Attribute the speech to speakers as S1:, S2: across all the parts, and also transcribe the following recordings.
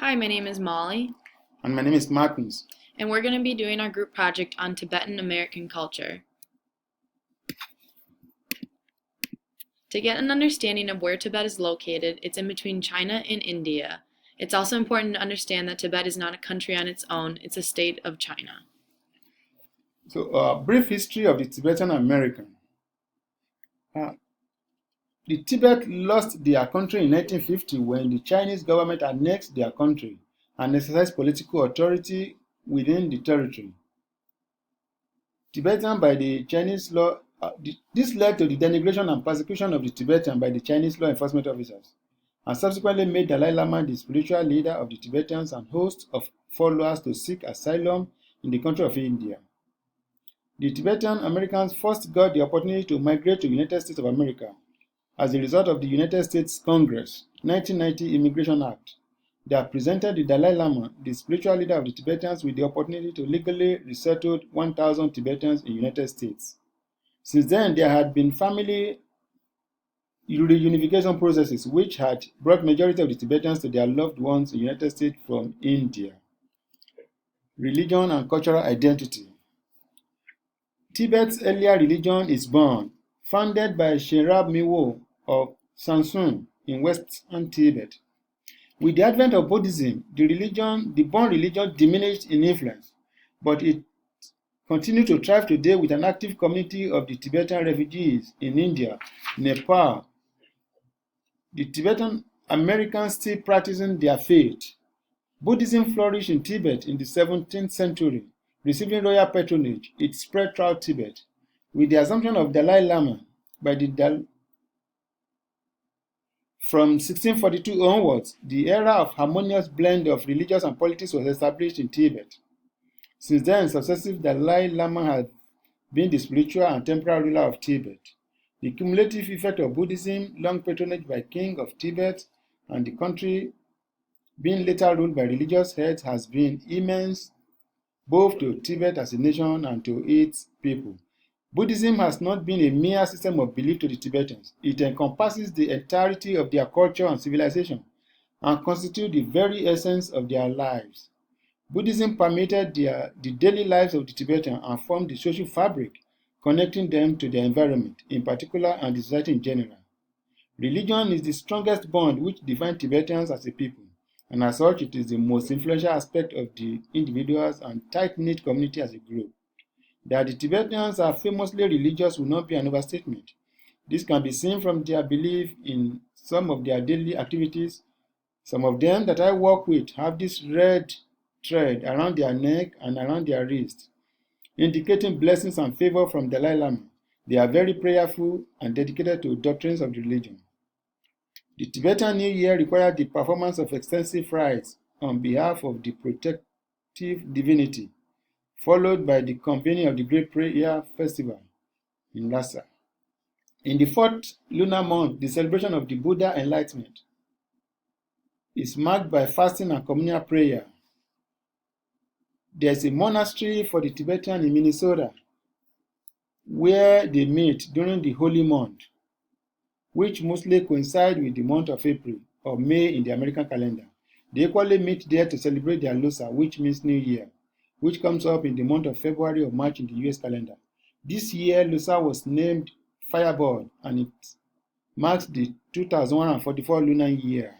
S1: Hi, my name is Molly,
S2: And my name is Martins.
S1: and we're going to be doing our group project on Tibetan-American culture. To get an understanding of where Tibet is located, it's in between China and India. It's also important to understand that Tibet is not a country on its own, it's a state of China.
S2: So, a brief history of the Tibetan American. Uh, the Tibet lost their country in 1950 when the Chinese government annexed their country and exercised political authority within the territory. Tibetan by the Chinese law. This led to the denigration and persecution of the Tibetan by the Chinese law enforcement officers, and subsequently made Dalai Lama the spiritual leader of the Tibetans and host of followers to seek asylum in the country of India. The Tibetan Americans first got the opportunity to migrate to the United States of America as a result of the United States Congress 1990 Immigration Act that presented the Dalai Lama, the spiritual leader of the Tibetans, with the opportunity to legally resettle 1,000 Tibetans in the United States. Since then, there had been family reunification processes which had brought majority of the Tibetans to their loved ones in the United States from India. Religion and cultural identity. Tibet's earlier religion is Bon, founded by Sherab Miwo of Sansun in western Tibet. With the advent of Buddhism, the Bon religion diminished in influence, but it continues to thrive today with an active community of the Tibetan refugees in India, Nepal. The Tibetan Americans still practicing their faith. Buddhism flourished in Tibet in the 17th century, receiving royal patronage. It spread throughout Tibet. With the assumption of Dalai Lama from 1642 onwards, the era of harmonious blend of religious and politics was established in Tibet. Since then, successive Dalai Lama have been the spiritual and temporal ruler of Tibet. The cumulative effect of Buddhism, long patronage by King of Tibet, and the country being later ruled by religious heads has been immense both to Tibet as a nation and to its people. Buddhism has not been a mere system of belief to the Tibetans. It encompasses the entirety of their culture and civilization and constitutes the very essence of their lives. Buddhism permeated the daily lives of the Tibetans and formed the social fabric connecting them to their environment in particular and the society in general. Religion is the strongest bond which defines Tibetans as a people, and as such it is the most influential aspect of the individuals and tight-knit community as a group. That the Tibetans are famously religious will not be an overstatement. This can be seen from their belief in some of their daily activities. Some of them that I work with have this red thread around their neck and around their wrist, indicating blessings and favor from Dalai Lama. They are very prayerful and dedicated to doctrines of the religion. The Tibetan New Year required the performance of extensive rites on behalf of the protective divinity, followed by the convening of the Great Prayer Festival in Lhasa. In the fourth lunar month, the celebration of the Buddha enlightenment is marked by fasting and communal prayer. There's a monastery for the Tibetan in Minnesota where they meet during the holy month, which mostly coincide with the month of April or May in the American calendar. They equally meet there to celebrate their Losar, which means New Year, which comes up in the month of February or March in the US calendar. This year, Losar was named Firebird, and it marks the 2144 lunar year.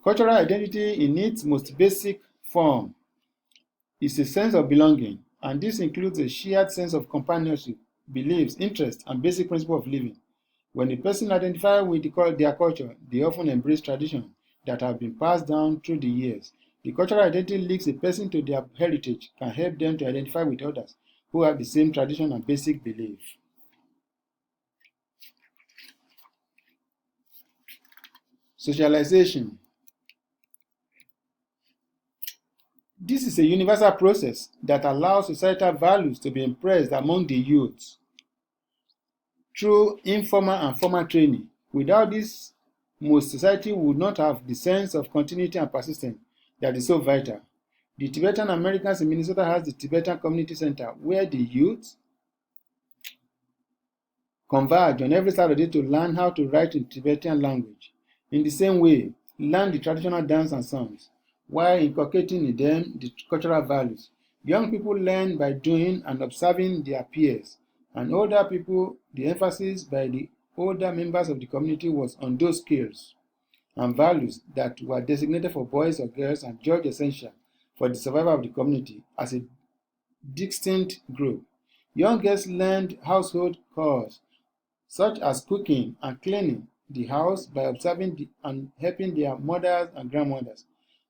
S2: Cultural identity in its most basic form is a sense of belonging, and this includes a shared sense of companionship, beliefs, interests, and basic principles of living. When a person identifies with their culture, they often embrace traditions that have been passed down through the years. The cultural identity links a person to their heritage, can help them to identify with others who have the same tradition and basic belief. Socialization. This is a universal process that allows societal values to be impressed among the youth through informal and formal training. Without this, most society would not have the sense of continuity and persistence that is so vital. The Tibetan Americans in Minnesota has the Tibetan Community Center where the youth converge on every Saturday to learn how to write in Tibetan language. In the same way, learn the traditional dance and songs. while inculcating in them the cultural values. Young people learn by doing and observing their peers, and older people, the emphasis by the older members of the community was on those skills and values that were designated for boys or girls and judged essential for the survival of the community as a distinct group. Young girls learned household chores such as cooking and cleaning the house by observing and helping their mothers and grandmothers.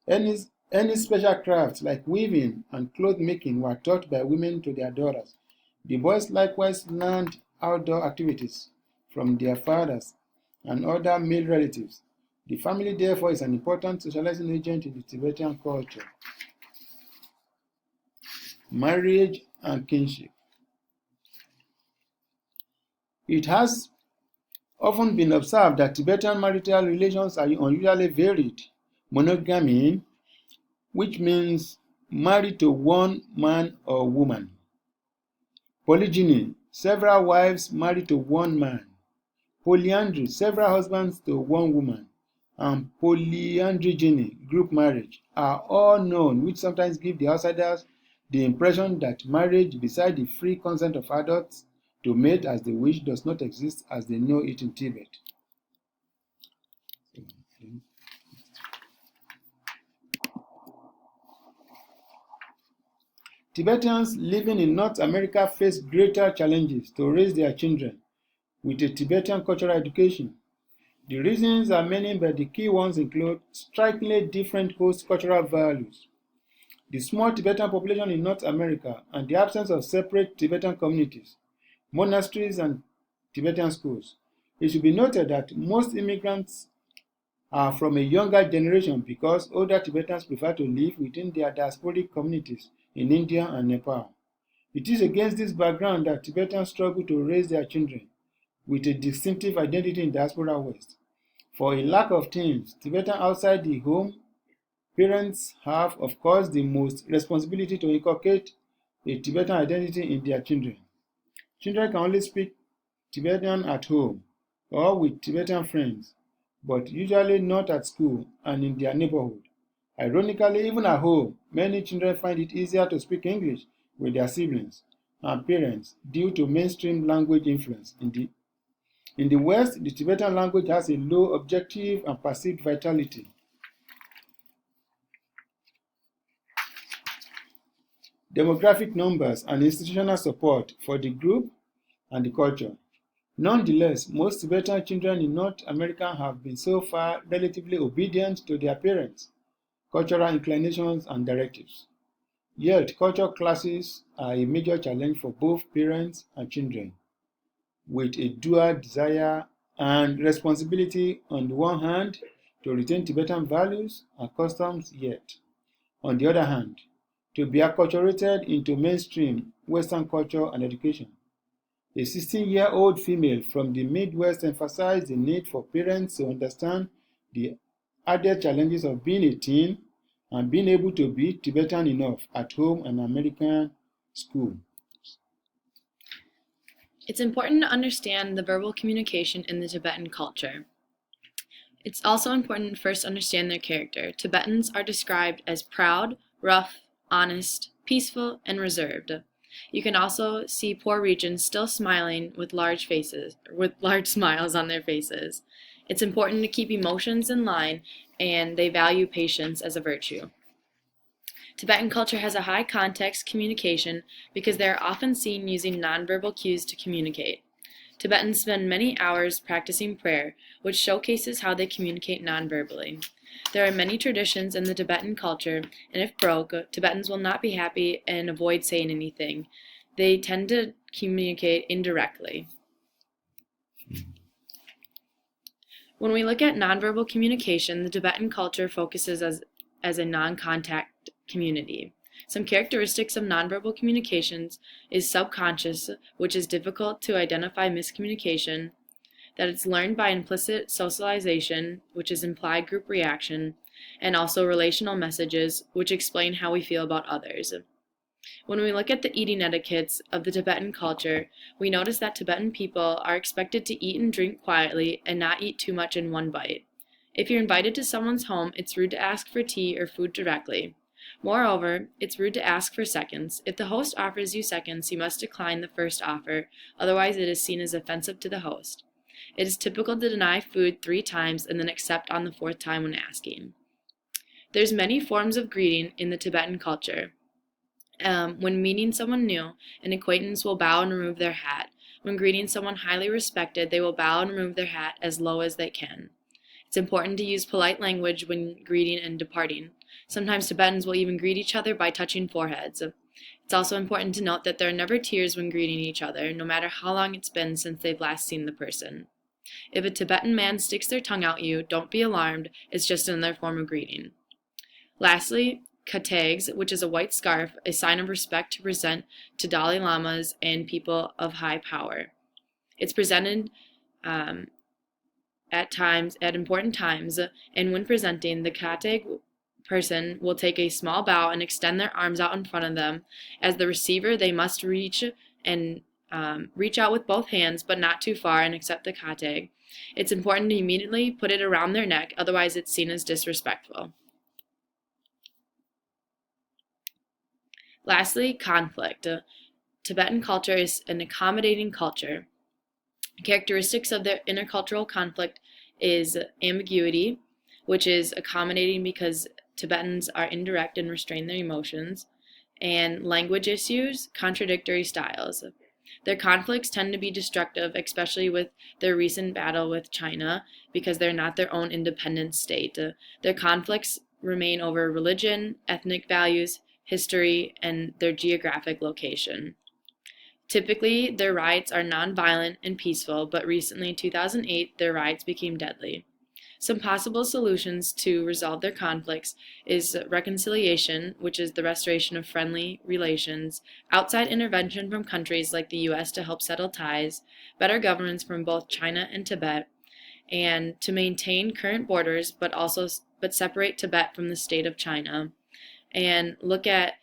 S2: Any, any special crafts like weaving and cloth making were taught by women to their daughters. The boys likewise learned outdoor activities from their fathers and other male relatives. The family, therefore, is an important socializing agent in the Tibetan culture. Marriage and kinship. It has often been observed that Tibetan marital relations are unusually varied. Monogamy, which means married to one man or woman. Polygyny, several wives married to one man. Polyandry, several husbands to one woman. And polyandrogyny, group marriage, are all known, which sometimes give the outsiders the impression that marriage, beside the free consent of adults to mate as they wish, does not exist as they know it in Tibet. Tibetans living in North America face greater challenges to raise their children with a Tibetan cultural education. The reasons are many, but the key ones include strikingly different host cultural values, the small Tibetan population in North America, and the absence of separate Tibetan communities, monasteries, and Tibetan schools. It should be noted that most immigrants are from a younger generation because older Tibetans prefer to live within their diasporic communities in India and Nepal. It is against this background that Tibetans struggle to raise their children with a distinctive identity in diaspora West. For a lack of things, Tibetans outside the home, parents have, of course, the most responsibility to inculcate a Tibetan identity in their children. Children can only speak Tibetan at home or with Tibetan friends, but usually not at school and in their neighborhood. Ironically, even at home, many children find it easier to speak English with their siblings and parents due to mainstream language influence. In the West, the Tibetan language has a low objective and perceived vitality. Demographic numbers and institutional support for the group and the culture. Nonetheless, most Tibetan children in North America have been so far relatively obedient to their parents' cultural inclinations and directives. Yet, culture clashes are a major challenge for both parents and children, with a dual desire and responsibility on the one hand to retain Tibetan values and customs, yet, on the other hand, to be acculturated into mainstream Western culture and education. A 16-year-old female from the Midwest emphasized the need for parents to understand the added challenges of being a teen and being able to be Tibetan enough at home and American school.
S1: It's important to understand the verbal communication in the Tibetan culture. It's also important to first understand their character. Tibetans are described as proud, rough, honest, peaceful, and reserved. You can also see poor regions still smiling with large smiles on their faces. It's important to keep emotions in line, and they value patience as a virtue. Tibetan culture has a high context communication because they are often seen using nonverbal cues to communicate. Tibetans spend many hours practicing prayer, which showcases how they communicate nonverbally. There are many traditions in the Tibetan culture, and if broke, Tibetans will not be happy and avoid saying anything. They tend to communicate indirectly. When we look at nonverbal communication, the Tibetan culture focuses as a non-contact community. Some characteristics of nonverbal communications is subconscious, which is difficult to identify miscommunication, that it's learned by implicit socialization, which is implied group reaction, and also relational messages, which explain how we feel about others. When we look at the eating etiquettes of the Tibetan culture, we notice that Tibetan people are expected to eat and drink quietly and not eat too much in one bite. If you're invited to someone's home, it's rude to ask for tea or food directly. Moreover, it's rude to ask for seconds. If the host offers you seconds, you must decline the first offer, otherwise it is seen as offensive to the host. It is typical to deny food 3 times and then accept on the 4th time when asking. There's many forms of greeting in the Tibetan culture. When meeting someone new, an acquaintance will bow and remove their hat. When greeting someone highly respected, they will bow and remove their hat as low as they can. It's important to use polite language when greeting and departing. Sometimes Tibetans will even greet each other by touching foreheads. It's also important to note that there are never tears when greeting each other, no matter how long it's been since they've last seen the person. If a Tibetan man sticks their tongue out at you, don't be alarmed, it's just another form of greeting. Lastly, katags, which is a white scarf, a sign of respect to present to Dalai Lamas and people of high power. It's presented at important times, and when presenting, the katag person will take a small bow and extend their arms out in front of them. As the receiver, they must reach out with both hands, but not too far, and accept the katag. It's important to immediately put it around their neck, otherwise it's seen as disrespectful. Lastly, conflict. Tibetan culture is an accommodating culture. Characteristics of their intercultural conflict is ambiguity, which is accommodating because Tibetans are indirect and restrain their emotions, and language issues, contradictory styles. Their conflicts tend to be destructive, especially with their recent battle with China, because they're not their own independent state. Their conflicts remain over religion, ethnic values, history, and their geographic location. Typically, their riots are nonviolent and peaceful, but recently, in 2008, their riots became deadly. Some possible solutions to resolve their conflicts is reconciliation, which is the restoration of friendly relations, outside intervention from countries like the US to help settle ties, better governance from both China and Tibet, and to maintain current borders but separate Tibet from the state of China, and look at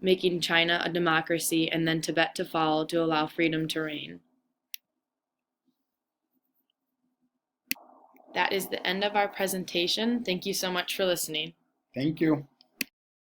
S1: making China a democracy and then Tibet to follow to allow freedom to reign. That is the end of our presentation. Thank you so much for listening.
S2: Thank you.